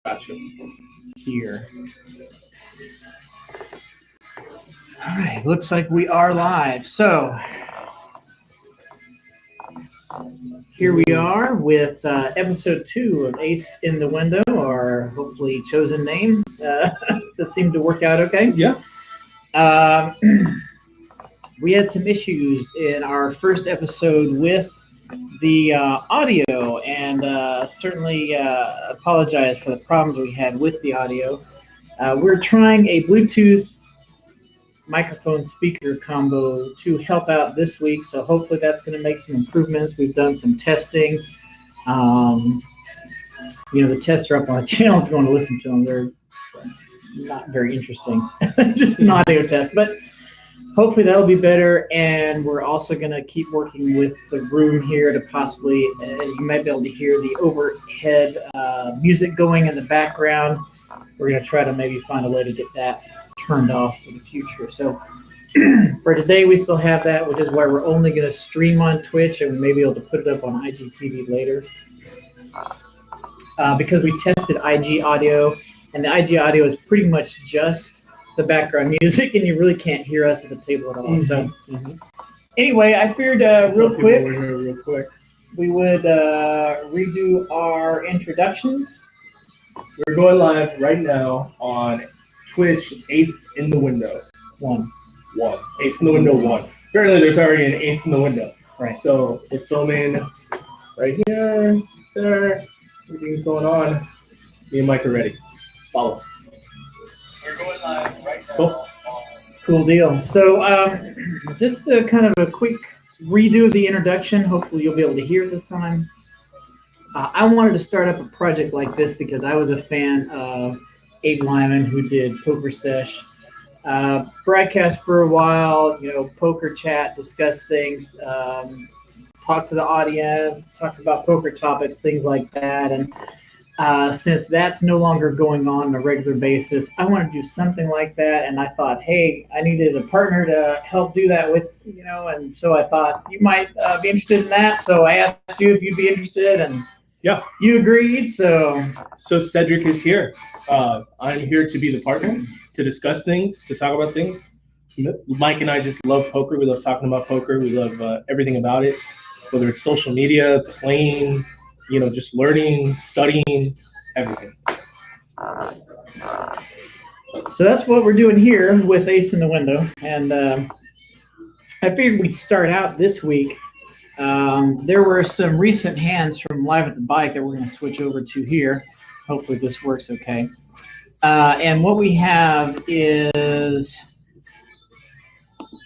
Gotcha. Here. All right, looks like we are live. So here we are with episode 2 of Ace in the Window, our hopefully chosen name. That seemed to work out okay. Yeah. We had some issues in our first episode with the audio, and certainly apologize for the problems we had with the audio. We're trying a Bluetooth microphone speaker combo to help out this week, so hopefully that's going to make some improvements. We've done some testing. The tests are up on the channel if you want to listen to them. They're not very interesting, just an audio test, but hopefully that'll be better. And we're also going to keep working with the room here to possibly, you might be able to hear the overhead music going in the background. We're going to try to maybe find a way to get that turned off for the future. So for today, we still have that, which is why we're only going to stream on Twitch, and we may be able to put it up on IGTV later. Because we tested IG audio, and the IG audio is pretty much just the background music, and you really can't hear us at the table at all. Mm-hmm. So anyway, I figured real quick we would redo our introductions. We're going live right now on Twitch, Ace in the Window 1. Ace in the Window 1. Apparently there's already an Ace in the Window. Right. So we're filming right here, there, everything's going on. Me and Mike are ready. Follow. We're going live right now. Cool deal. So just kind of a quick redo of the introduction. Hopefully you'll be able to hear it this time. I wanted to start up a project like this because I was a fan of Abe Lyman, who did PokerSesh. Broadcast for a while, poker chat, discuss things, talk to the audience, talk about poker topics, things like that. And since that's no longer going on a regular basis, I want to do something like that. And I thought, hey, I needed a partner to help do that with, and so I thought you might be interested in that. So I asked you if you'd be interested, and yeah, you agreed. So Cedric is here. I'm here to be the partner, to discuss things, to talk about things. Mike and I just love poker. We love talking about poker. We love everything about it, whether it's social media, playing, just learning, studying, everything. So that's what we're doing here with Ace in the Window. And I figured we'd start out this week. There were some recent hands from Live at the Bike that we're going to switch over to here. Hopefully this works okay. And what we have is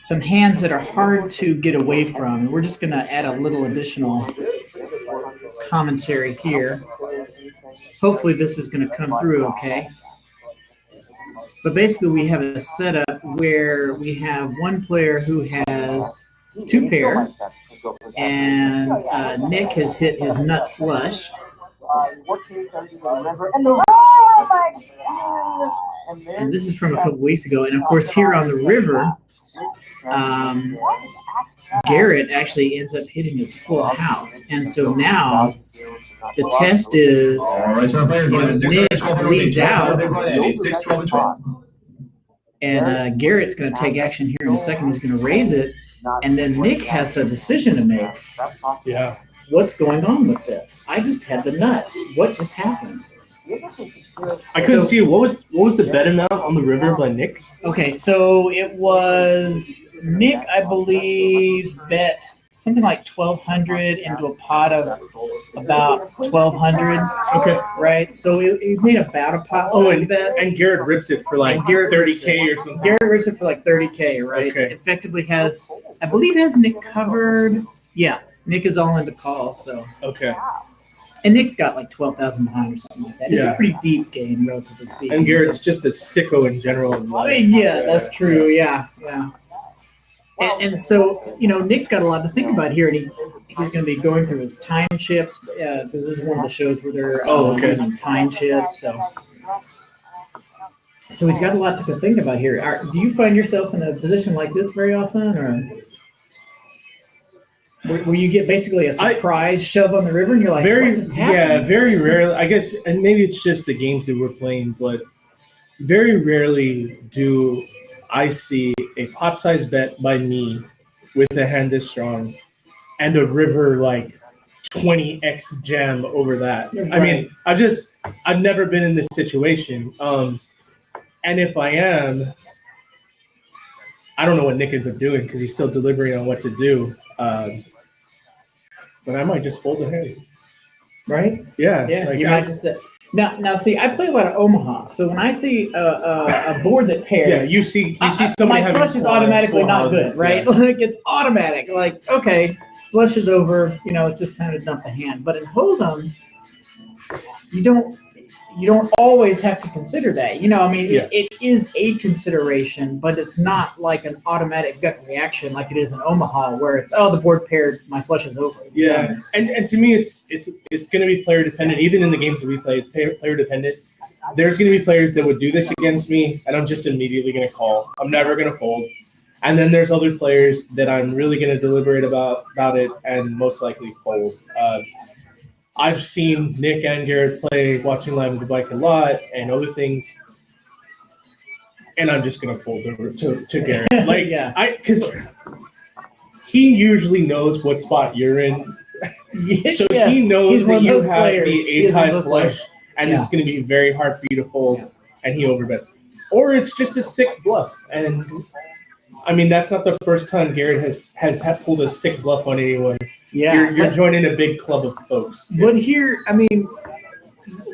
some hands that are hard to get away from. We're just going to add a little additional commentary here. Hopefully this is going to come through okay. But basically we have a setup where we have one player who has 2 pair, and Nick has hit his nut flush. And this is from a couple weeks ago. And of course here on the river, Garrett actually ends up hitting his full house. And so now the test is, Nick leads out, and Garrett's going to take action here in a second. He's going to raise it, and then Nick has a decision to make. Yeah. What's going on with this? I just had the nuts. What just happened? I couldn't see it. What was the bet amount on the river by Nick? Okay, so it was Nick, I believe, bet something like $1,200 into a pot of about $1,200. Okay. Right? So he made about a pot. Oh, and Garrett rips it for like $30K or something. Garrett rips it for like $30K, right? Okay. Effectively I believe has Nick covered. Yeah, Nick is all into calls, so. Okay. And Nick's got like 12,000 behind or something like that. It's a pretty deep game, relatively speaking. And Garrett's just a sicko in general. Yeah, that's true. Yeah. And so, Nick's got a lot to think about here, and he's going to be going through his time chips. This is one of the shows where they're using time chips. So he's got a lot to think about here. Do you find yourself in a position like this very often, or? where you get basically a surprise shove on the river, and you're like, what just happened? Yeah, very rarely. I guess, and maybe it's just the games that we're playing, but very rarely do I see a pot-sized bet by me with a hand this strong and a river like 20x jam over that. Right. I mean, I've never been in this situation. And if I am, I don't know what Nick ends up doing because he's still deliberating on what to do. But I might just fold the hand. Right? Yeah. Yeah. Like You might just now see. I play a lot of Omaha, so when I see a board that pairs, yeah, you see somebody my having flush is automatically not good, right? Yeah. Like it's automatic. Like okay, flush is over. It's just time to dump the hand. But in Hold'em, you don't always have to consider that. It is a consideration, but it's not like an automatic gut reaction like it is in Omaha, where it's the board paired, my flush is over. Yeah, and to me, it's going to be player dependent. Even in the games that we play, it's player dependent. There's going to be players that would do this against me, and I'm just immediately going to call. I'm never going to fold. And then there's other players that I'm really going to deliberate about it and most likely fold. I've seen Nick and Garrett play Watching Live with the Bike a lot and other things, and I'm just gonna fold over to Garrett. Like, because he usually knows what spot you're in, so he knows that you have the ace high flush, and it's gonna be very hard for you to fold, and he overbets, or it's just a sick bluff. And I mean, that's not the first time Garrett has pulled a sick bluff on anyone. Yeah, you're joining a big club of folks. But here, I mean,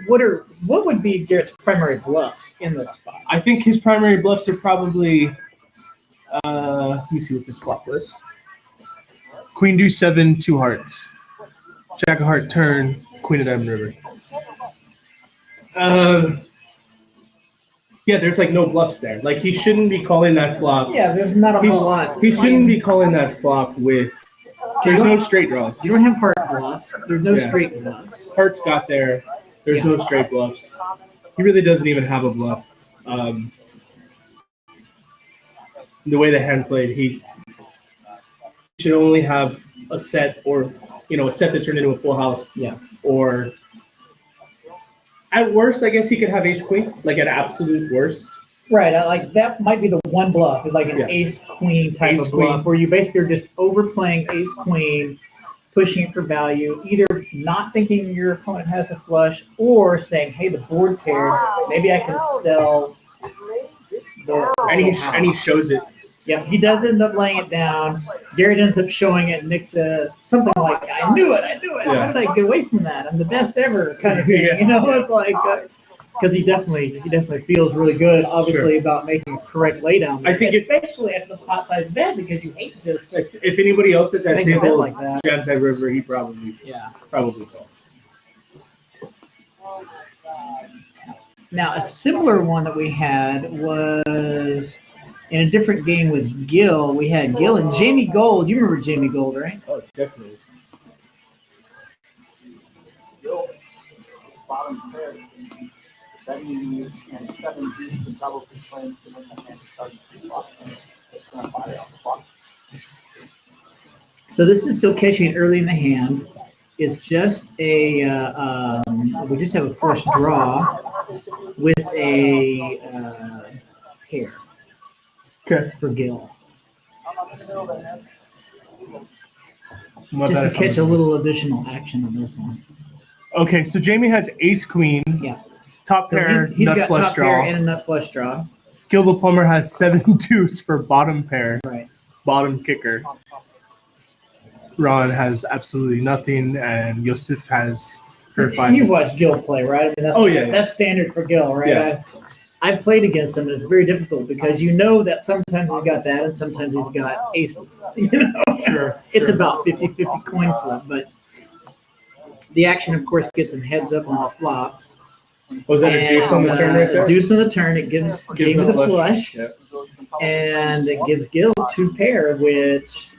what would be Garrett's primary bluffs in this spot? I think his primary bluffs are probably. Let me see what this flop was. Queen deuce 7, 2 hearts, Jack of heart turn, Queen of diamond river. Yeah, there's like no bluffs there. Like he shouldn't be calling that flop. Yeah, there's not a whole lot. He shouldn't be calling that flop with. There's no straight draws. You don't have heart bluffs. There's no straight bluffs. Hearts got there. There's no straight bluffs. He really doesn't even have a bluff. The way the hand played, he should only have a set or a set that turned into a full house. Yeah. Or at worst, I guess he could have ace queen, like at absolute worst. Right, like that might be the one bluff is like an ace queen type of bluff where you basically are just overplaying ace queen, pushing it for value, either not thinking your opponent has the flush or saying, hey, the board paired, maybe I can sell the and he shows it. Yeah, he does end up laying it down. Garrett ends up showing it, and Nick says something like, I knew it. Yeah. How did I get away from that? I'm the best ever kind of thing. It's like because he definitely feels really good, obviously, about making a correct laydown. I think especially at the pot size bet because you hate just if anybody else at that table like that jams that river, he probably calls. Now a similar one that we had was in a different game with Gil. We had Gil and Jamie Gold. You remember Jamie Gold, right? Oh, definitely. Gil, bottom pair. 70 and 17 to double his claim to win the hand starting to block. It's going to fire off the block. So this is still catching it early in the hand. It's just we just have a first draw with a pair. Okay. For Gil. My just bad to catch a little additional action on this one. Okay, so Jamie has ace queen. Yeah. Top pair, he's nut got flush top draw. pair and a nut flush draw. Gil the plumber has 7 deuce for bottom pair. Right. Bottom kicker. Ron has absolutely nothing, and Yosef has her 5. You've watched Gil play, right? I mean, that's standard for Gil, right? Yeah. I've played against him, and it's very difficult because you know that sometimes he's got that and sometimes he's got aces. Sure. It's about 50-50 coin flip, but the action, of course, gets him heads up on the flop. Was that a deuce on the turn right there? Deuce on the turn. It gives Jamie the flush. Yeah. And it gives Gil 2 pair, which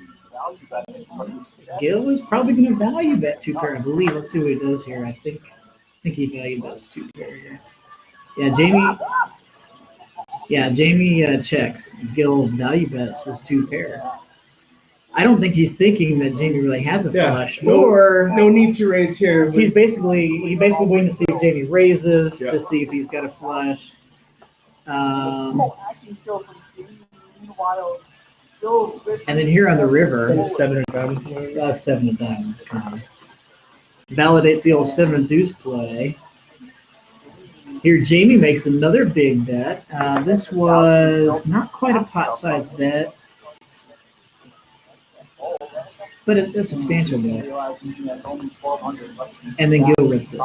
Gil is probably going to value bet 2 pair, I believe. Let's see what he does here. I think he valued those 2 pair here. Yeah, Jamie checks. Gil value bets his 2 pair. I don't think he's thinking that Jamie really has a Yeah. flush, or No need to raise here. he's basically waiting to see if Jamie raises Yeah. to see if he's got a flush. And then here on the river, 7 of diamonds. 7 of diamonds comes. Validates the old 7 of deuce play. Here, Jamie makes another big bet. This was not quite a pot-sized bet, but it's a substantial bet. And then Gil rips it.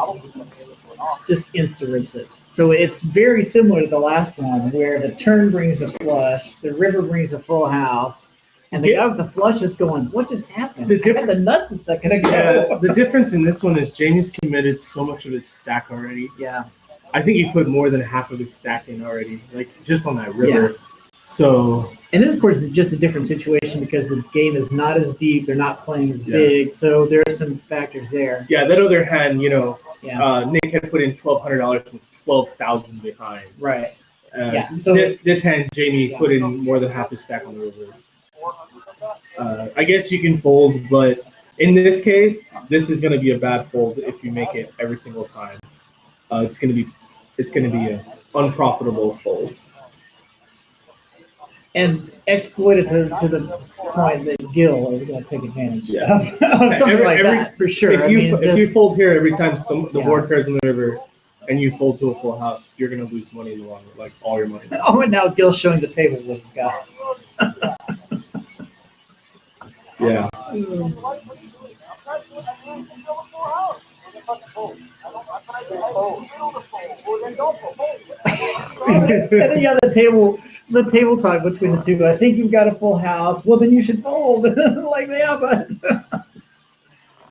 Just insta-rips it. So it's very similar to the last one, where the turn brings the flush, the river brings the full house, and the guy with the flush is going, what just happened? I had the nuts a second ago. Yeah, the difference in this one is Jamie's committed so much of his stack already. Yeah. I think he put more than half of his stack in already, like just on that river. Yeah. So. And this, of course, is just a different situation because the game is not as deep. They're not playing as big. So there are some factors there. Yeah, that other hand, Yeah. Nick had put in $1,200 with 12,000 behind. Right. Yeah. So this hand, Jamie put in more than half his stack on the river. I guess you can fold, but in this case, this is going to be a bad fold if you make it every single time. It's going to be an unprofitable fold. and exploit it to the point that Gil is going to take advantage Yeah. of something like that for sure. If you fold here every time the board pairs in the river, and you fold to a full house, you're going to lose money in the long run, like all your money. Oh, and now Gil's showing the table with his guys. Yeah. And then you have the table talk between the two. I think you've got a full house. Well, then you should fold. Like, yeah, but.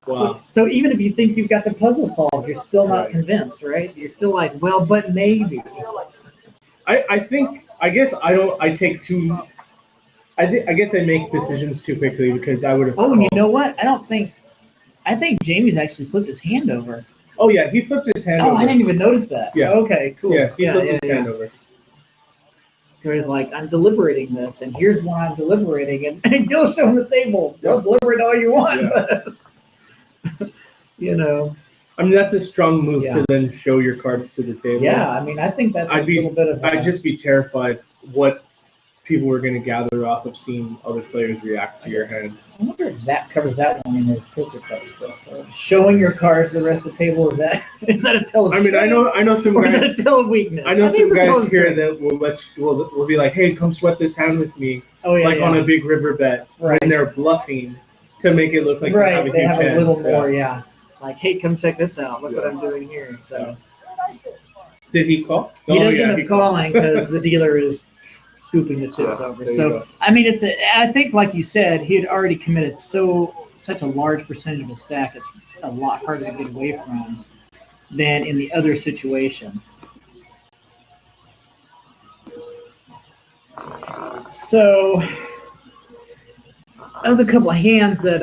Wow. So even if you think you've got the puzzle solved, you're still not convinced, right? You're still like, well, but maybe. I guess I make decisions too quickly because I would have. Oh, and you know what? I think Jamie's actually flipped his hand over. Oh yeah, he flipped his hand over. I didn't even notice that. Yeah. Okay, cool. Yeah, he flipped his hand over. He's like, I'm deliberating this, and here's why I'm deliberating, and Gil's showing the table. Don't deliberate all you want, but, you know. I mean, that's a strong move to then show your cards to the table. Yeah, I mean, I think that's a little bit of. I'd just be terrified what people were going to gather off of seeing other players react to your hand. I wonder if Zach covers that one in his poker cards book. Showing your cards to the rest of the table, is that a tell of I mean, I know some guys. Is that a tell of weakness? I know some guys here that will be like, hey, come sweat this hand with me. Oh, yeah, on a big river bet. Right. And they're bluffing to make it look like they have a huge they have hand. a little more, Like, hey, come check this out. Look what I'm doing here. So Did he call? He doesn't end up calling because the dealer is scooping the chips over. So I mean, I think, like you said, he had already committed such a large percentage of his stack. It's a lot harder to get away from than in the other situation. So that was a couple of hands that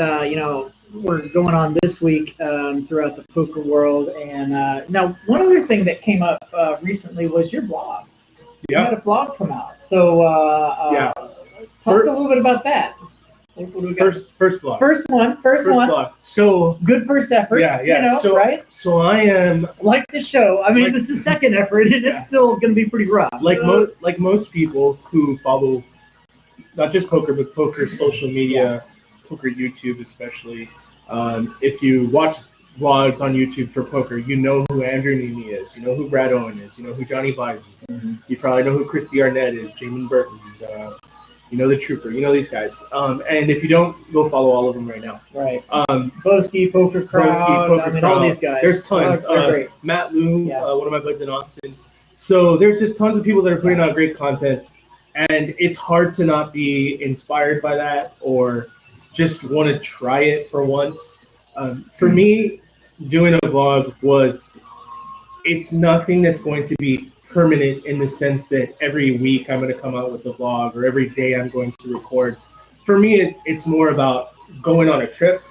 were going on this week throughout the poker world. And now, one other thing that came up recently was your vlog. You had a vlog come out. So talk a little bit about that. First vlog. First one. Vlog. So good first effort. Yeah. Right? So I am like the show. I mean, this is second effort, and it's still going to be pretty rough. Like most people who follow not just poker, but poker social media, poker YouTube especially. If you watch vlogs on YouTube for poker, you know who Andrew Nemi is, you know who Brad Owen is, you know who Johnny Vines is. Mm-hmm. You probably know who Christy Arnett is, Jamin Burton, you know the Trooper, you know these guys. And if you don't, go follow all of them right now. Right. Boski, Poker Crowd, all these guys. There's tons. Great. Matt Liu, one of my buds in Austin. So there's just tons of people that are putting out great content, and it's hard to not be inspired by that or just want to try it for once. For me, doing a vlog it's nothing that's going to be permanent in the sense that every week I'm going to come out with a vlog or every day I'm going to record. For me, it's more about going on a trip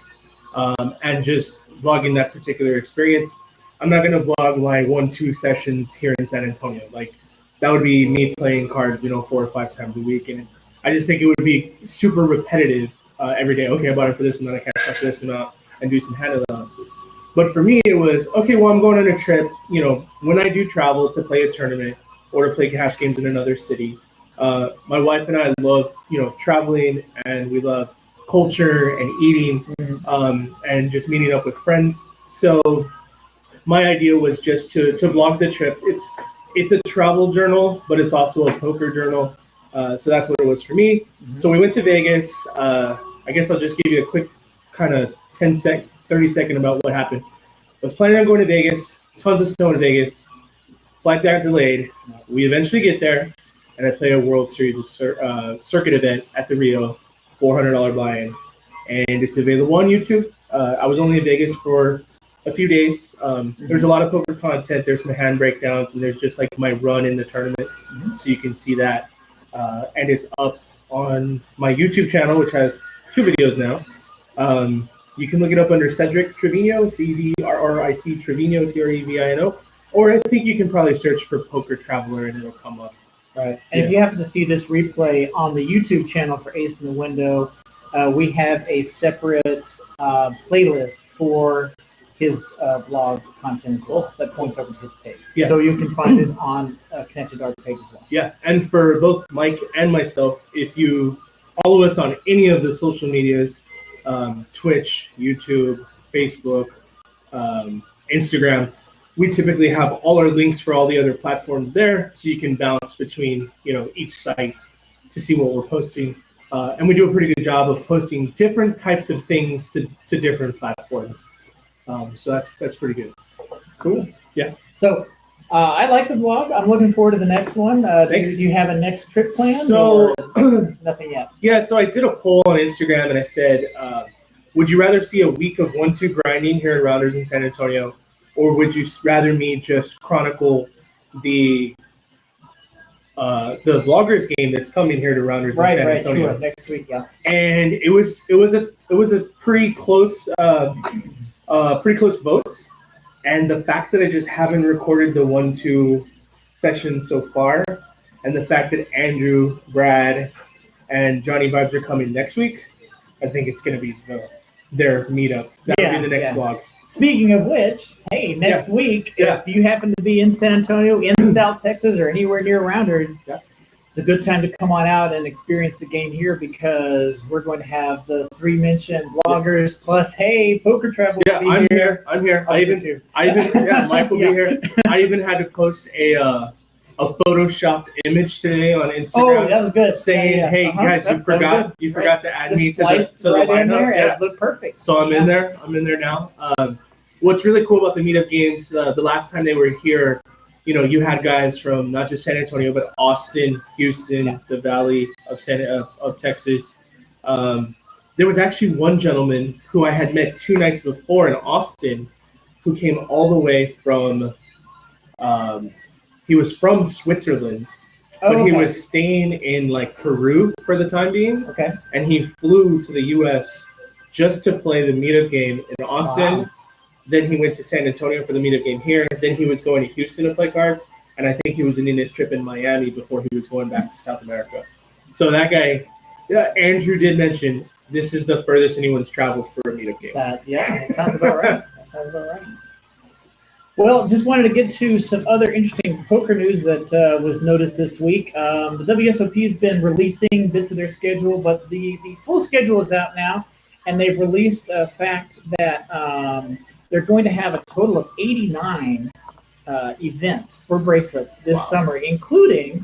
and just vlogging that particular experience. I'm not going to vlog my 1-2 sessions here in San Antonio. Like, that would be me playing cards, 4 or 5 times a week. And I just think it would be super repetitive every day. Okay, I bought it for this amount, I cashed out for this amount, and do some hand analysis. But for me, it was, okay, well, I'm going on a trip. You know, when I do travel to play a tournament or to play cash games in another city, my wife and I love, you know, traveling, and we love culture and eating, and just meeting up with friends. So my idea was just to vlog the trip. It's a travel journal, but it's also a poker journal. So that's what it was for me. So we went to Vegas. I guess I'll just give you a quick kind of 30-second about what happened. I was planning on going to Vegas, tons of snow in Vegas. Flight got delayed. We eventually get there, and I play a World Series circuit event at the Rio, $400 buy-in. And it's available on YouTube. I was only in Vegas for a few days. There's a lot of poker content. There's some hand breakdowns, and there's just like my run in the tournament. So you can see that. And it's up on my YouTube channel, which has 2 videos now. You can look it up under Cedric Trevino, Cedric Trevino, Trevino. Or I think you can probably search for Poker Traveler and it'll come up. Right. And if you happen to see this replay on the YouTube channel for Ace in the Window, we have a separate playlist for his blog content as well that points over to his page. Yeah. So you can find it on Connected Art page as well. Yeah. And for both Mike and myself, if you follow us on any of the social medias, Twitch, YouTube, Facebook, Instagram, we typically have all our links for all the other platforms there, so you can bounce between, you know, each site to see what we're posting. And we do a pretty good job of posting different types of things to different platforms. So that's pretty good. Cool. Yeah. So I like the vlog. I'm looking forward to the next one. Do you have a next trip planned? So nothing yet. Yeah. So I did a poll on Instagram and I said, would you rather see a week of 1-2 grinding here in Rounders in San Antonio, or would you rather me just chronicle the vloggers game that's coming here to Rounders in San Antonio? Sure. Next week, yeah. And it was a pretty close vote. And the fact that I just haven't recorded the 1-2 session so far, and the fact that Andrew, Brad, and Johnny Vibes are coming next week, I think it's going to be their meetup. That'll be the next vlog. Speaking of which, hey, next week, if you happen to be in San Antonio, in South Texas, or anywhere near Rounders, it's a good time to come on out and experience the game here, because we're going to have the 3 mentioned vloggers plus, hey, Poker Travel will be here. I'm here. Mike will be here. I even had to post a Photoshop image today on Instagram. Oh, that was good. Saying, hey, guys, you forgot to add me to the lineup. It looked perfect. So I'm in there. I'm in there now. What's really cool about the meetup games, the last time they were here, you know, you had guys from not just San Antonio, but Austin, Houston, the Valley of Texas. There was actually one gentleman who I had met 2 nights before in Austin, who came all the way from. He was from Switzerland, but he was staying in like Peru for the time being. Okay. And he flew to the U.S. just to play the meetup game in Austin. Wow. Then he went to San Antonio for the meetup game here. Then he was going to Houston to play cards. And I think he was ending his trip in Miami before he was going back to South America. So that guy, Andrew did mention, this is the furthest anyone's traveled for a meetup game. That sounds about right. Well, just wanted to get to some other interesting poker news that was noticed this week. The WSOP has been releasing bits of their schedule, but the full schedule is out now, and they've released a fact that they're going to have a total of 89 events for bracelets this summer, including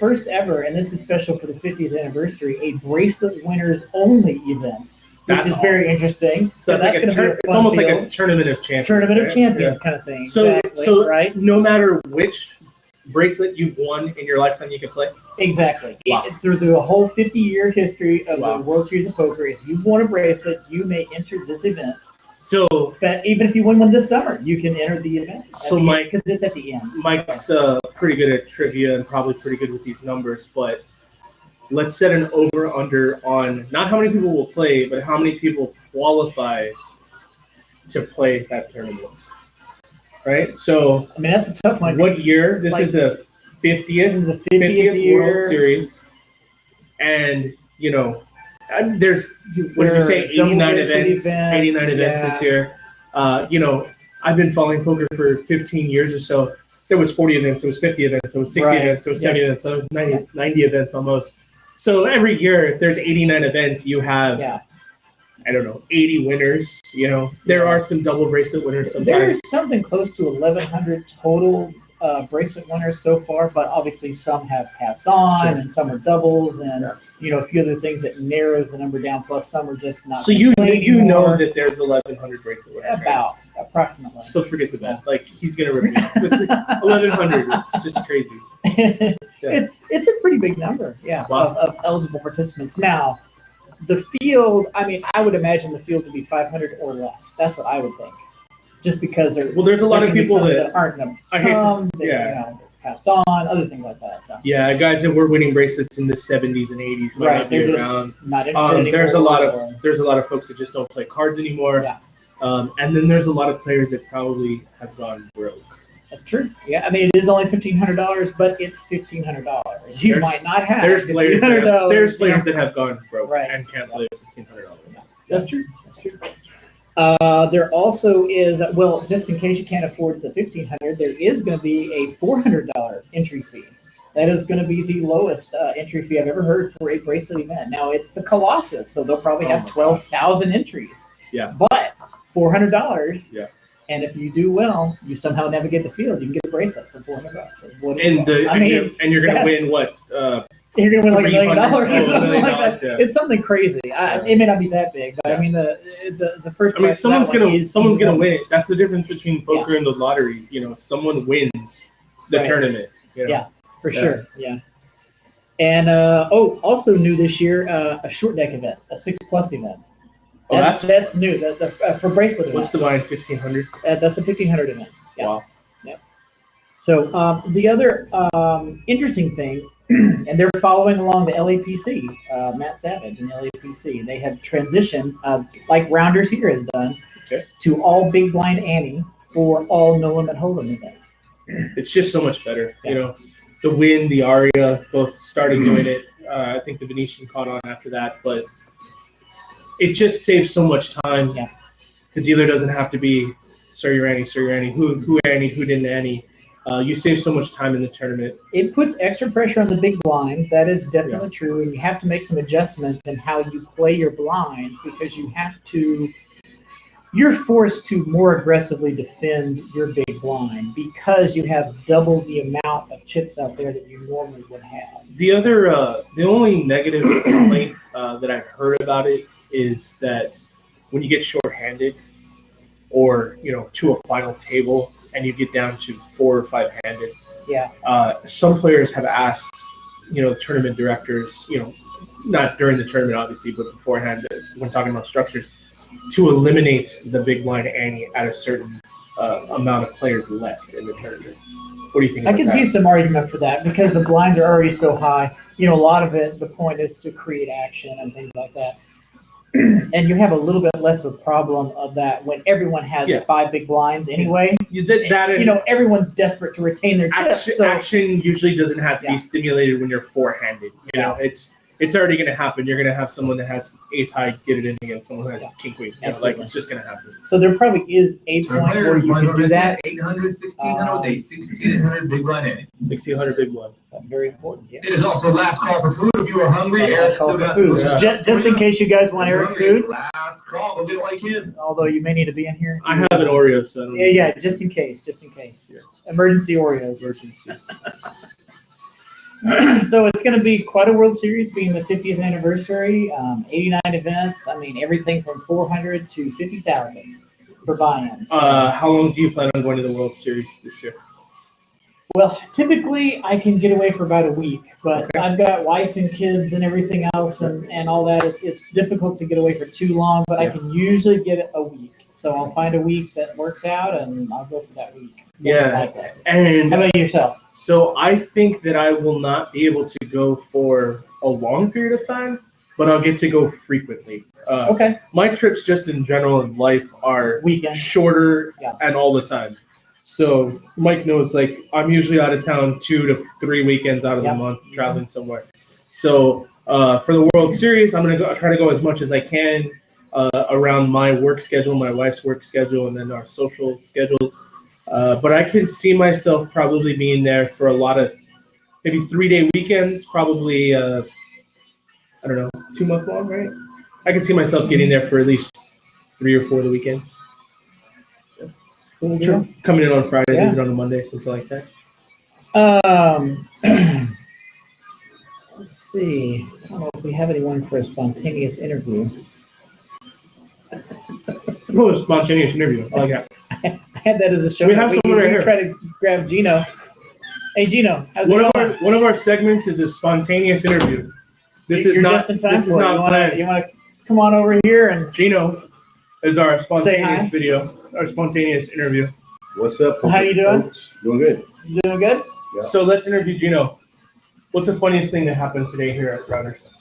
first ever, and this is special for the 50th anniversary, a bracelet winners only event. Which is very interesting. So it's like it's almost like a tournament of champions. Kind of thing. So right? No matter which bracelet you've won in your lifetime, you can play? Exactly. Wow. Through the whole 50-year history of the World Series of Poker, if you've won a bracelet, you may enter this event. So even if you win one this summer, you can enter the event. So Mike, because it's at the end. Mike's pretty good at trivia and probably pretty good with these numbers, but let's set an over-under on not how many people will play, but how many people qualify to play that tournament. Right? So, I mean, that's a tough one. What year? This is the 50th. This is the 50th World Series. And, you know, There's, what did you say, 89 events, 89 events yeah. this year. I've been following poker for 15 years or so. There was 40 events, there was 50 events, there was 60 events, there was 70 events, there was 90 events almost. So every year, if there's 89 events, you have, I don't know, 80 winners. There are some double bracelet winners sometimes. There's something close to 1,100 total bracelet winners so far, but obviously some have passed on, and some are doubles, and a few other things that narrows the number down. Plus, some are just not. So you know that there's 1,100 bracelet winners. About approximately. So forget the bet. Like he's gonna rip me. It's like 1,100. It's just crazy. It's a pretty big number, of eligible participants. Now, the field. I mean, I would imagine the field to be 500 or less. That's what I would think. Just because there's a lot of people that aren't going I hate to, passed on, other things like that. So. Yeah, guys that were winning bracelets in the 70s and 80s might not be around. Not interested anymore. There's a lot of folks that just don't play cards anymore. Yeah. And then there's a lot of players that probably have gone broke. That's true. Yeah, I mean it is only $1,500, but it's $1,500. You might not have. There's players that have gone broke and can't play $1,500. That's true. There also is, just in case you can't afford the $1,500, there is going to be a $400 entry fee. That is going to be the lowest entry fee I've ever heard for a bracelet event. Now, it's the Colossus, so they'll probably have 12,000 entries. Yeah. But $400. Yeah. And if you do well, you somehow navigate the field, you can get a bracelet for $400. And you're going to win what? You're going to win like $1 million or something like that. Yeah. It's something crazy. It may not be that big, but I mean the first. I mean, someone's gonna win. That's the difference between poker and the lottery. Someone wins the tournament. Yeah, for sure. Yeah. And also new this year, a short deck event, a 6+ event. That's new. For bracelet event. What's the line? 1,500. That's a 1,500 event. Yeah. Wow. Yep. So the other interesting thing, and they're following along the LAPC, Matt Savage and the LAPC. They have transitioned, like Rounders here has done, to all big blind ante for all no limit hold'em events. It's just so much better. The Win, the Aria, both started doing it. I think the Venetian caught on after that, but it just saves so much time. Yeah. The dealer doesn't have to be sir your ante, who ante, who didn't ante. You save so much time in the tournament. It puts extra pressure on the big blind. That is definitely true. And you have to make some adjustments in how you play your blinds because you're forced to more aggressively defend your big blind because you have double the amount of chips out there that you normally would have. The only negative complaint that I've heard about it is that when you get short-handed or, to a final table, and you get down to 4 or 5 handed. Yeah. Some players have asked, the tournament directors, not during the tournament obviously, but beforehand when talking about structures, to eliminate the big blind ante at a certain amount of players left in the tournament. What do you think? I can see some argument for that because the blinds are already so high. A lot of it, the point is to create action and things like that. And you have a little bit less of a problem of that when everyone has 5 big blinds anyway. Everyone's desperate to retain their chips. Action usually doesn't have to be stimulated when you're 4-handed. It's already going to happen. You're going to have someone that has ace high get it in against someone who has king queen. It's just going to happen. So there probably is a point where you can do that. 800, 1600, 1600 big blind in. 1600 big blind. That's very important. Yeah. It is also last call for food. If you are hungry, Eric's still got food. Just in case you guys want Eric's food. Last call. Go get it like him. Although you may need to be in here. I have an Oreo, so I don't Yeah, just in case. Yeah. Emergency Oreos. So it's going to be quite a World Series, being the 50th anniversary. 89 events. I mean, everything from 400 to 50,000 for buy-ins. How long do you plan on going to the World Series this year? Well, typically I can get away for about a week, but I've got wife and kids and everything else and all that. It's difficult to get away for too long, but I can usually get a week. So I'll find a week that works out, and I'll go for that week. And how about yourself? So I think that I will not be able to go for a long period of time, but I'll get to go frequently. My trips just in general in life are shorter and all the time. So Mike knows, I'm usually out of town 2 to 3 weekends out of the month, traveling somewhere. So For the World Series, I'm going to try to go as much as I can around my work schedule, my wife's work schedule, and then our social schedules. But I can see myself probably being there for a lot of maybe 3-day weekends, probably, I don't know, 2 months long, right? I can see myself getting there for at least 3 or 4 of the weekends. Cool. Coming in on Friday, Yeah. leaving on a Monday, something like that. Let's see. I don't know if we have anyone for a spontaneous interview. Oh, a spontaneous interview. I like that. I had that as a show. We have someone right here. Try to grab Gino. Hey, Gino, how's One it of going? one of our segments is a spontaneous interview. This is You're not. just in time This is for it. not planned. You want to come on over here and Gino is our spontaneous hi. video, our spontaneous interview. What's up? How you doing? Folks? Doing good. doing good? Yeah. So let's interview Gino. What's the funniest thing that happened today here at Routers?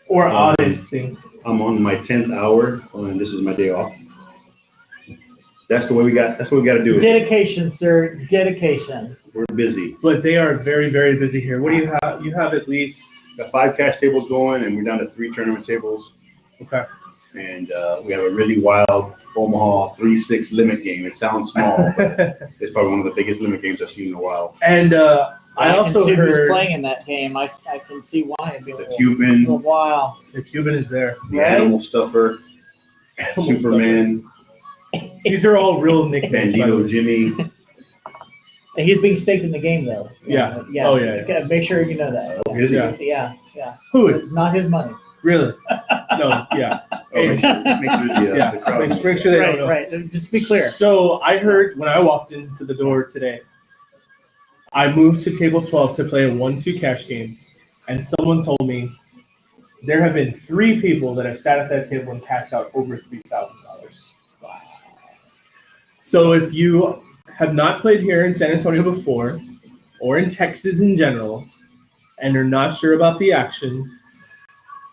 Or oddest thing? I'm on my 10th hour, and this is my day off. That's the way we got. That's what we got to do. Dedication, sir. Dedication. We're busy. But they are very, very busy here. What do you have? You have at least. Got 5 cash tables going, and we're down to 3 tournament tables. Okay. And we have a really wild Omaha 3-6 limit game. It sounds small, but it's probably one of the biggest limit games I've seen in a while. And I also can see who's heard playing in that game. I can see why it'd be a The little Cuban, while. the Cuban is there. the Right? Animal Stuffer, Superman, These are all real nicknames. by the Bandito way. Jimmy. And he's being staked in the game, though. Yeah. Yeah. Oh, yeah, yeah. Okay, make sure you know that. Is he? Yeah. Yeah. Who It's is? not his money. Really? No, yeah. Oh, make sure the Yeah. crowd. Make sure they don't Right, know. right. Just to be clear. So I heard when I walked into the door today, I moved to table 12 to play a 1-2 cash game, and someone told me there have been 3 people that have sat at that table and cashed out over $3,000. Wow. So if you have not played here in San Antonio before, or in Texas in general, and you're not sure about the action,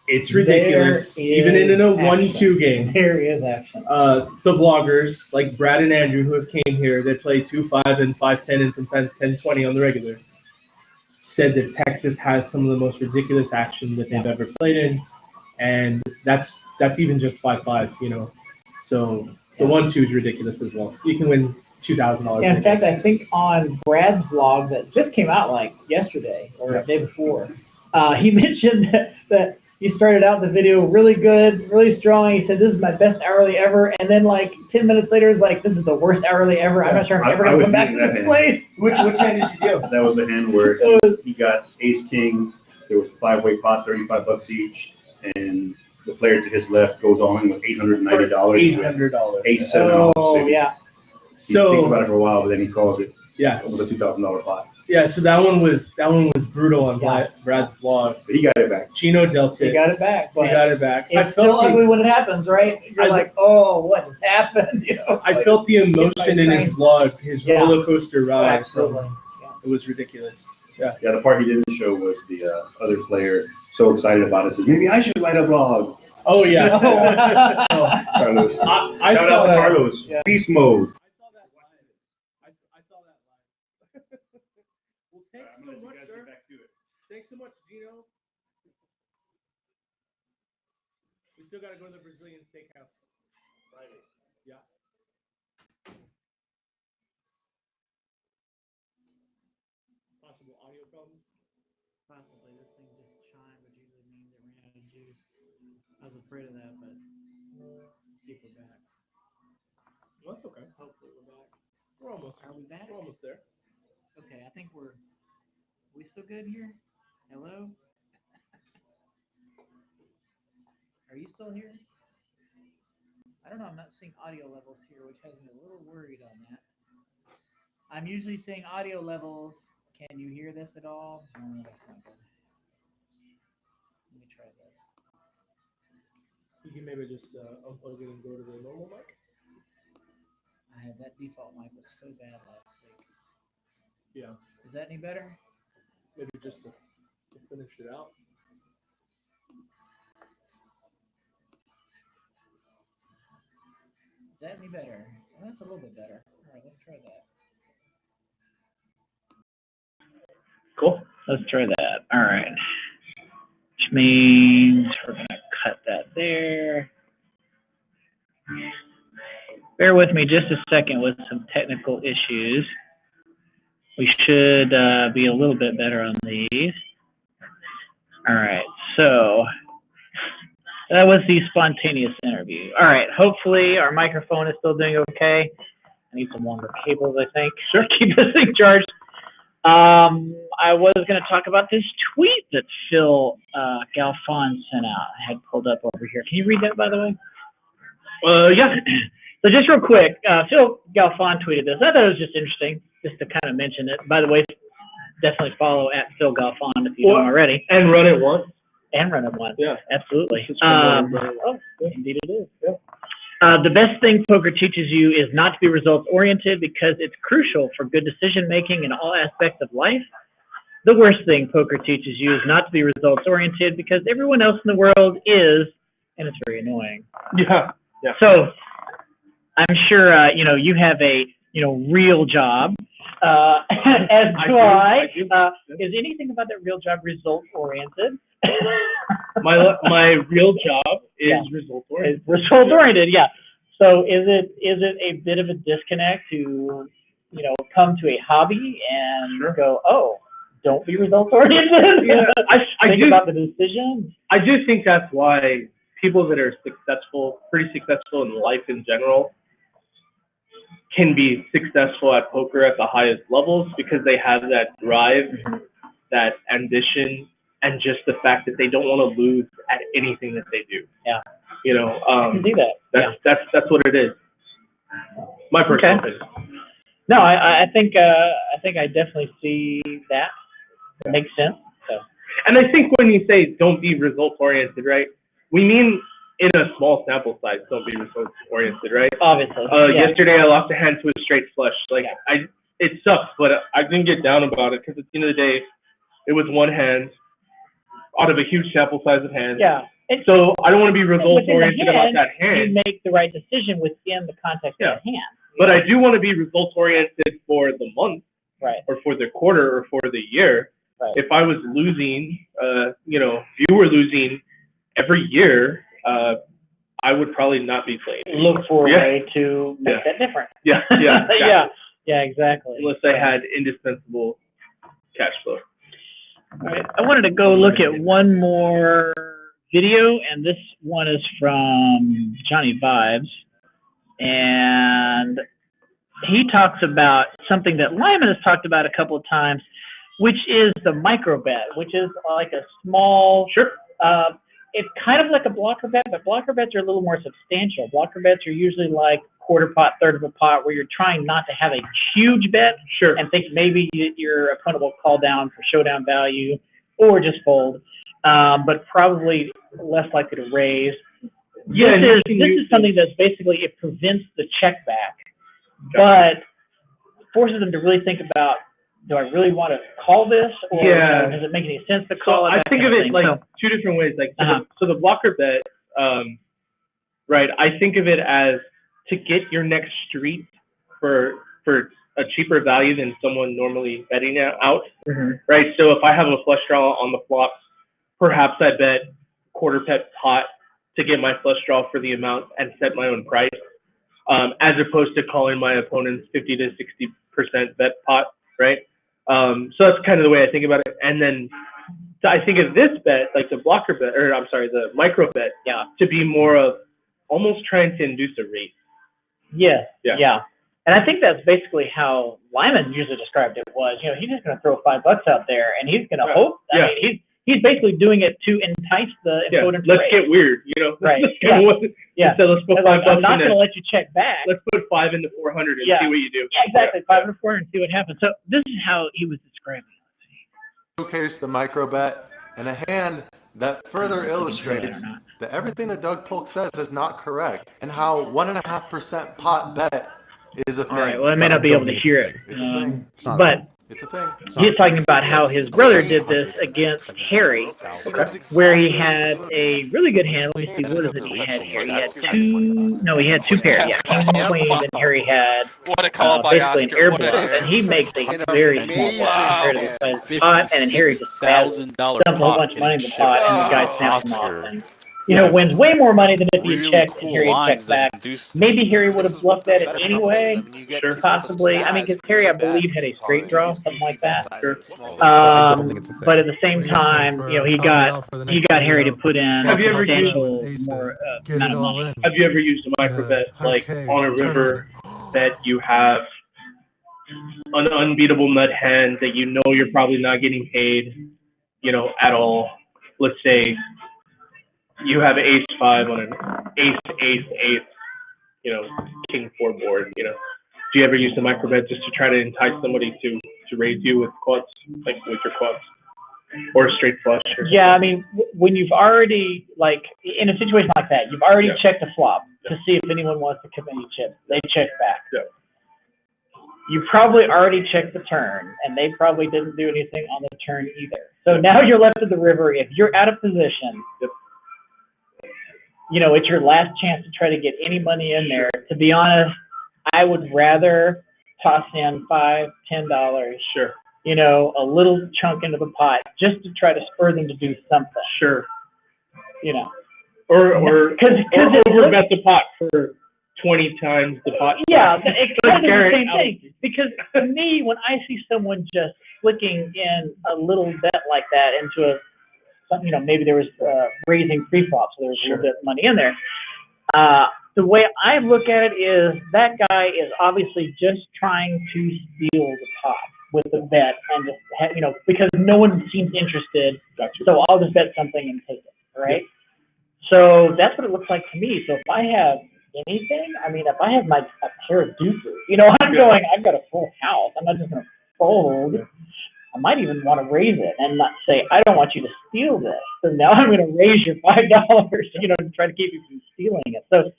it's ridiculous. There Even in is a action. 1-2 game. There is action. The vloggers like Brad and Andrew who have came here, they play 2-5 and 5-10 and sometimes 10-20 on the regular, said that Texas has some of the most ridiculous action that they've ever played in, and that's even just 5-5, you know. So the 1-2 is ridiculous as well. You can win $2,000. Yeah, in fact, I think on Brad's vlog that just came out like yesterday or the day before, he mentioned that he started out the video really good, really strong. He said, "This is my best hourly ever," and then like 10 minutes later, he's like, "This is the worst hourly ever. I'm not sure I'm ever I gonna was come back to doing this that place." Which hand did you do? That was the hand where he got ace king. There was a 5-way pot, $35 each, and the player to his left goes on with $890. $800. Ace 7 off. Oh yeah. He thinks about So it for a while, but then he calls it yeah, with a $2,000 pot. yeah. So that one was brutal on Yeah. Brad's vlog. But he got it back. Chino dealt He it. got it back, He but got it back. it's still ugly when it happens, right? You're like, "Oh, what has happened?" You know. I felt the emotion in his vlog, his Yeah. roller coaster ride. Absolutely. Yeah. It was ridiculous. Yeah. Yeah, the part he didn't show was the other player so excited about it. Says, maybe I should write a vlog. Oh yeah. Oh, Carlos. I Shout saw out that. Carlos. Yeah. Beast mode. I saw that live. I saw that live. Well, thanks so much, sir. Thanks so much, Gino. We still got to go to the Brazilian steakhouse. Friday. Yeah. Possible audio problems. Possibly. This thing just chimed, which usually means it ran out of juice. I was afraid of that, but let's see if we're back. Well, that's okay. Hopefully we're back. We're almost. Are we back? We're almost there. Okay, I think we're. We still good here? Hello? Are you still here? I don't know. I'm not seeing audio levels here, which has me a little worried on that. I'm usually seeing audio levels. Can you hear this at all? No, that's not good. Let me try this. You can maybe just unplug it and go to the normal mic. That default mic was so bad last week. Yeah. Is that any better? Maybe just to finish it out. Is that any better? Well, that's a little bit better. All right, let's try that. Cool. Let's try that. All right. means we're going to cut that there. Bear with me just a second with some technical issues. We should be a little bit better on these. All right, so that was the spontaneous interview. All right, hopefully our microphone is still doing okay. I need some longer cables, I think. Sure, keep this thing charged. I was going to talk about this tweet that Phil Galfond sent out. I had pulled up over here. Can you read that, by the way? Yeah. So just real quick, Phil Galfond tweeted this. I thought it was just interesting, just to kind of mention it. By the way, definitely follow at Phil Galfond if you don't already. And run it once. And run it once. Yeah. Absolutely. Indeed it is. Yeah. The best thing poker teaches you is not to be results-oriented because it's crucial for good decision-making in all aspects of life. The worst thing poker teaches you is not to be results-oriented because everyone else in the world is, and it's very annoying. Yeah. Yeah. So I'm sure, you have a, real job, as do I. Is anything about that real job result-oriented? My real job is result-oriented. Result-oriented, yeah. So is it a bit of a disconnect to, come to a hobby and go, oh, don't be result-oriented? Yeah, I think do, about the decision. I do think that's why people that are pretty successful in life in general, can be successful at poker at the highest levels because they have that drive, that ambition, and just the fact that they don't want to lose at anything that they do. Yeah. I can see that. That's what it is. My personal opinion. No, I think I definitely see that. It makes sense. So. And I think when you say don't be results oriented, right? We mean in a small sample size, don't be results oriented, right? Obviously. Yesterday I lost a hand to a straight flush. It sucks, but I didn't get down about it because at the end of the day, it was one hand out of a huge sample size of hands. Yeah. So I don't want to be results oriented about that hand. You make the right decision within the context of the hand. But I do want to be results oriented for the month, right, or for the quarter, or for the year. Right. If I was losing, if you were losing every year, I would probably not be playing. Look for a way to make that different. Yeah, yeah, exactly. Yeah, exactly. Unless I had indispensable cash flow. All right, I wanted to go look at one more video, and this one is from Johnny Vibes, and he talks about something that Lyman has talked about a couple of times, which is the micro bet, which is like a small. Sure. It's kind of like a blocker bet, but blocker bets are a little more substantial. Blocker bets are usually like quarter pot, third of a pot, where you're trying not to have a huge bet. Sure. And think maybe your opponent will call down for showdown value or just fold, but probably less likely to raise. Yeah, this is something that's basically, it prevents the check back, but forces them to really think about, do I really want to call this, or does it make any sense to call it? I think of it like two different ways. Like, so the blocker bet, right? I think of it as to get your next street for a cheaper value than someone normally betting out, right? So if I have a flush draw on the flop, perhaps I bet quarter pet pot to get my flush draw for the amount and set my own price, as opposed to calling my opponent's 50 to 60% bet pot, right? So that's kind of the way I think about it. And then I think of this bet, like the blocker bet, or I'm sorry, the micro bet, to be more of almost trying to induce a race. Yeah. And I think that's basically how Lyman usually described it was, he's just going to throw $5 out there and he's going to hope. I mean, he's basically doing it to entice the opponent. Let's get weird, Right. So let's put $5 I'm not going to let you check back. Let's put 5 into 400 and see what you do. Yeah, exactly. 5 into 400 and see what happens. So this is how he was describing it. Showcase the micro bet and a hand that further illustrates that everything that Doug Polk says is not correct, and how 1.5% pot bet is a thing. All right. Well, I may not be able to hear it, It's a thing. but It's a thing. He's talking about how his brother did this against Harry, where he had a really good hand. Let me see, what is it he had here? He had two pairs. Yeah, king and queen, and Harry had What a call by basically an Oscar. air What bluff, and he makes a very small bluff compared to the size of the pot, and then Harry just dumps a whole bunch of money in the pot, and the guy snaps him off, and wins way more money than if he had checked and Harry had checked back. Maybe Harry would have bluffed at it anyway, possibly. I mean, because Harry, I believe, had a straight draw, something like that. But at the same time, he got Harry to put in Have you ever substantial more amount of money. Have you ever used a micro bet like on a river that you have an unbeatable nut hand that you know you're probably not getting paid, at all? Let's say you have ace 5 on an ace, king 4 board, Do you ever use the micro bet just to try to entice somebody to raise you with quads, like with your quads? Or a straight flush? Yeah, I mean, when you've already, in a situation like that, you've already checked the flop to see if anyone wants to come any chips. They check back. Yeah. You probably already checked the turn, and they probably didn't do anything on the turn either. So now you're left at the river. If you're out of position, it's your last chance to try to get any money in there. To be honest, I would rather toss in $5, $10. Sure. A little chunk into the pot just to try to spur them to do something. Sure. Or overbet the pot for 20 times the pot. Yeah, it's kind of the same thing. Because to me, when I see someone just flicking in a little bet like that into maybe there was raising pre-flop, so there was a little bit of money in there. The way I look at it is that guy is obviously just trying to steal the pot with the bet, and just because no one seems interested. Gotcha. So I'll just bet something and take it, right? Yeah. So that's what it looks like to me. So if I have anything, if I have a pair of deuces, I've got a full house. I'm not just going to fold. Yeah. I might even want to raise it and not say, I don't want you to steal this. So now I'm going to raise your $5, to try to keep you from stealing it. So,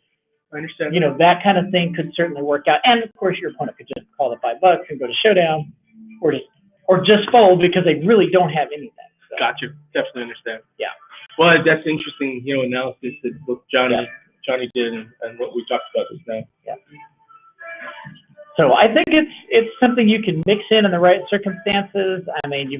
I understand. That kind of thing could certainly work out. And of course, your opponent could just call the $5 and go to showdown, or just fold because they really don't have anything. So. Got you. Definitely understand. Yeah. Well, that's interesting, analysis that what Johnny did and what we talked about just now. Yeah. So I think it's something you can mix in the right circumstances. I mean,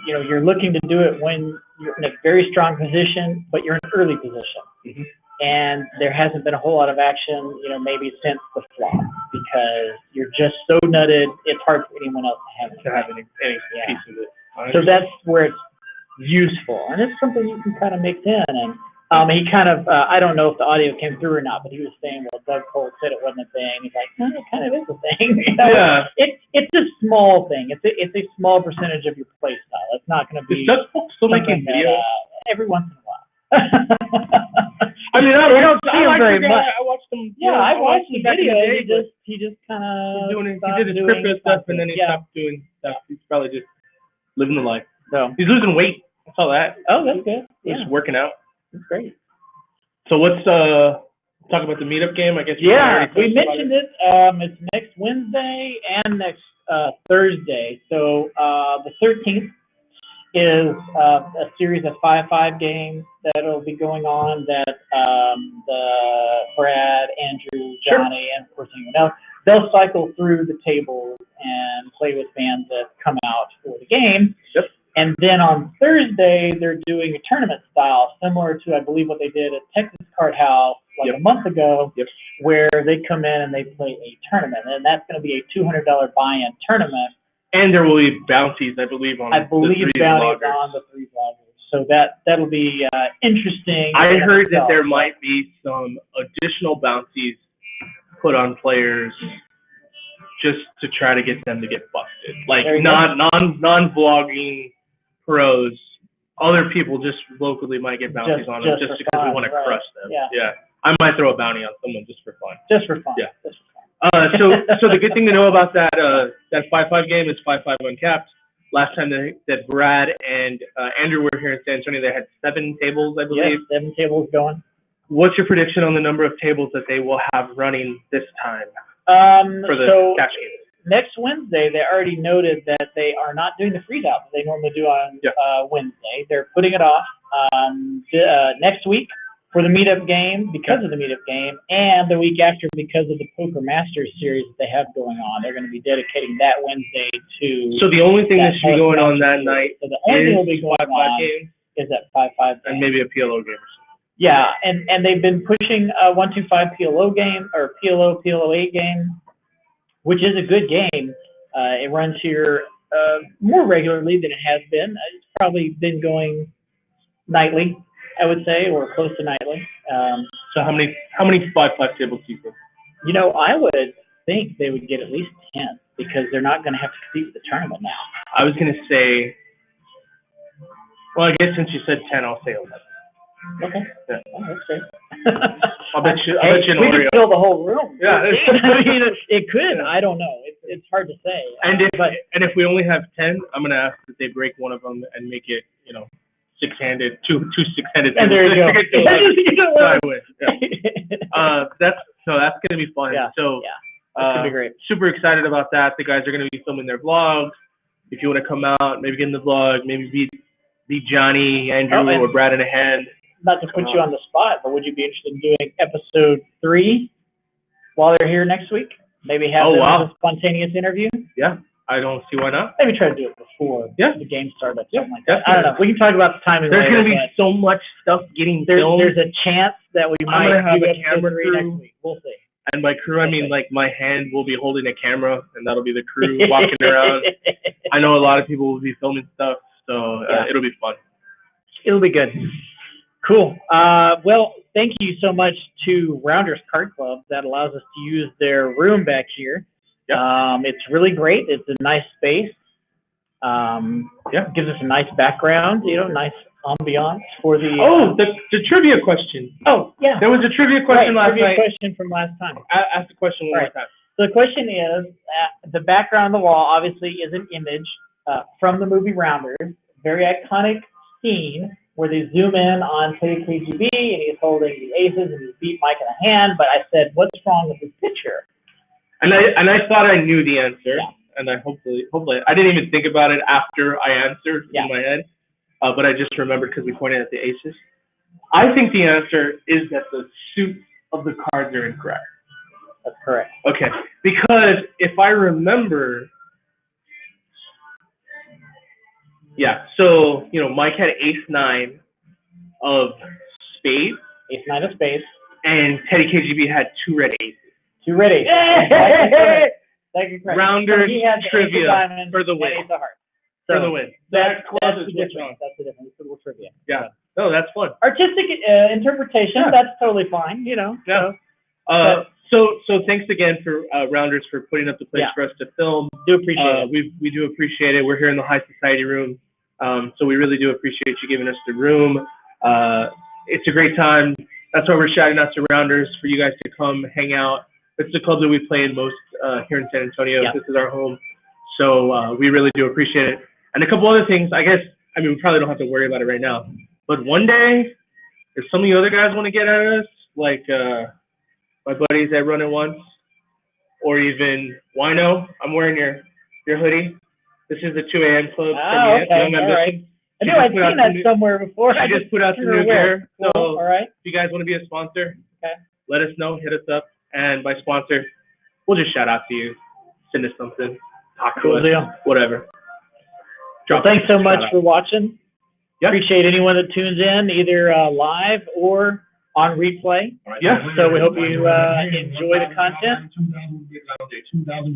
you're looking to do it when you're in a very strong position, but you're in an early position. Mm-hmm. And there hasn't been a whole lot of action, maybe since the flop, because you're just so nutted, it's hard for anyone else to have any piece of it. So that's where it's useful. And it's something you can kind of mix in. And he kind of, I don't know if the audio came through or not, but he was saying, well, Doug Polk said it wasn't a thing. He's like, no, it kind of is a thing. Yeah. It's a small thing. It's a small percentage of your play style. It's not going to be. Is Doug Polk still making videos? Every once in a while. I don't see him very much. I watched him. Yeah, I watched the video. He just kind of he did his crypto stuff and then he stopped doing stuff. He's probably just living the life. So he's losing weight. I saw that. Oh, that's good. He's working out. That's great. So let's talk about the meetup game. I guess. Yeah, we mentioned it. It's next Wednesday and next Thursday. So the 13th is a series of 5-5 games that'll be going on that the Brad, Andrew, Johnny, and of course anyone else, they'll cycle through the tables and play with fans that come out for the game. Yep. And then on Thursday, they're doing a tournament style, similar to, I believe, what they did at Texas Card House a month ago, where they come in and they play a tournament. And that's going to be a $200 buy-in tournament. And there will be bounties, I believe, on the three vloggers. So that'll be interesting. I heard that there might be some additional bounties put on players just to try to get them to get busted. Like non-vlogging pros, other people just locally might get bounties on them just because we want to crush them. Yeah. I might throw a bounty on someone just for fun. Just for fun. Yeah. So the good thing to know about that 5-5 game is 5-5 uncapped. Last time that Brad and Andrew were here in San Antonio, they had 7 tables, I believe. Yes, 7 tables going. What's your prediction on the number of tables that they will have running this time for the cash game? next Wednesday, they already noted that they are not doing the freeze out that they normally do on Wednesday. They're putting it off next week for the meetup game because of the meetup game, and the week after because of the Poker Masters series that they have going on. They're going to be dedicating that Wednesday to. So the only thing that should be going on that night so the only thing will be going 5-5 on games is that 5-5 and maybe a PLO game. Yeah, and they've been pushing 1-2-5 PLO game or PLO 8 game, which is a good game. It runs here more regularly than it has been. It's probably been going nightly, I would say, or close to nightly. So how many 5-5 tables do you think? You know, I would think they would get at least 10 because they're not going to have to compete with the tournament now. I was going to say, well, I guess since you said 10, I'll say 11. Okay. Yeah. Oh, that's great. I'll bet you an we could Oreo. fill the whole room. Yeah. I mean, it could. I don't know. It's hard to say. And if we only have 10, I'm gonna ask that they break one of them and make it, you know, six-handed, two six-handed. And there you go. So I win. Yeah. That's gonna be fun. Yeah. So That's gonna be great. Super excited about that. The guys are gonna be filming their vlogs. If you want to come out, maybe get in the vlog, maybe beat Johnny, Andrew, or Brad in a hand. Not to put you on the spot, but would you be interested in doing episode 3 while they're here next week? Maybe have a spontaneous interview? Yeah, I don't see why not. Maybe try to do it before the game starts up, something like that. Definitely. I don't know. We can talk about the timing There's later. going to be so much stuff getting filmed. There's a chance that we might have do a episode camera 3 crew. next week. We'll see. And by crew, I mean like my hand will be holding a camera, and that'll be the crew walking around. I know a lot of people will be filming stuff, so it'll be fun. It'll be good. Cool. Well, thank you so much to Rounders Card Club. That allows us to use their room back here. It's really great. It's a nice space. Gives us a nice background, you know, nice ambiance for the... the trivia question. Oh, yeah. There was a trivia question last night. Question from last time. Ask the question one more time. So the question is, the background on the wall obviously is an image from the movie Rounders, very iconic scene where they zoom in on Ceddy KGB and he's holding the aces and he's beat Mike in the hand. But I said, what's wrong with this picture? And I thought I knew the answer, and I hopefully I didn't even think about it after I answered in my head, but I just remembered because we pointed at the aces. I think the answer is that the suits of the cards are incorrect. That's correct. Okay, because if I remember, so you know, Mike had ace-9 of spades. Ace-9 of spades. And Ceddy KGB had 2 red aces. 2 red aces. Rounders trivia for the win. So for the win. That's the difference. That's the difference. It's a little trivia. Yeah. No, that's fun. Artistic interpretation. That's totally fine. You know. Yeah. So thanks again for Rounders for putting up the place for us to film. Do appreciate it. We do appreciate it. We're here in the High Society room, so we really do appreciate you giving us the room. It's a great time. That's why we're shouting out to Rounders for you guys to come hang out. It's the club that we play in most here in San Antonio. This is our home, so we really do appreciate it. And a couple other things. I mean, we probably don't have to worry about it right now. But one day, if some of you other guys want to get at us, like my buddies at Run It Once, or even Wino, I'm wearing your hoodie. This is the 2 a.m. club. Oh, okay. All right. I knew I'd seen that somewhere before. I just put out some new gear. So all right. If you guys want to be a sponsor, let us know. Hit us up. And by sponsor, we'll just shout out to you. Send us something. Talk to us. Whatever. Well, thanks so much for watching. Appreciate anyone that tunes in, either live or on replay. So we hope you enjoy the content.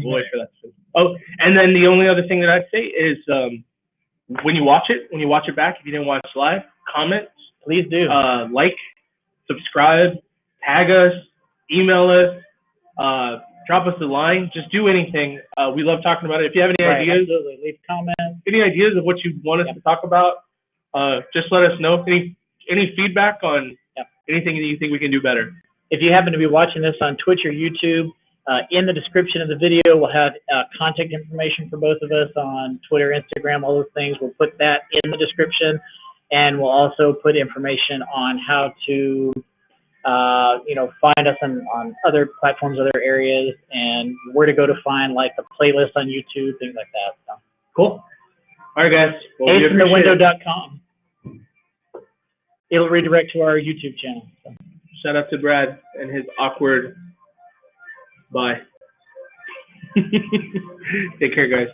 We'll wait for that. Oh, and then the only other thing that I'd say is when you watch it back, if you didn't watch live, comment. Please do. Like, subscribe, tag us, email us, drop us a line. Just do anything. We love talking about it. If you have any ideas, absolutely. Leave comments. Any ideas of what you want us to talk about, just let us know. Any feedback on anything that you think we can do better. If you happen to be watching this on Twitch or YouTube, in the description of the video, we'll have contact information for both of us on Twitter, Instagram, all those things. We'll put that in the description, and we'll also put information on how to find us on other platforms, other areas, and where to go to find like the playlist on YouTube, things like that. So Cool. All right, guys. Well, we appreciate it. AceInTheWindow.com. It'll redirect to our YouTube channel. So. Shout out to Brad and his awkward bye. Take care, guys.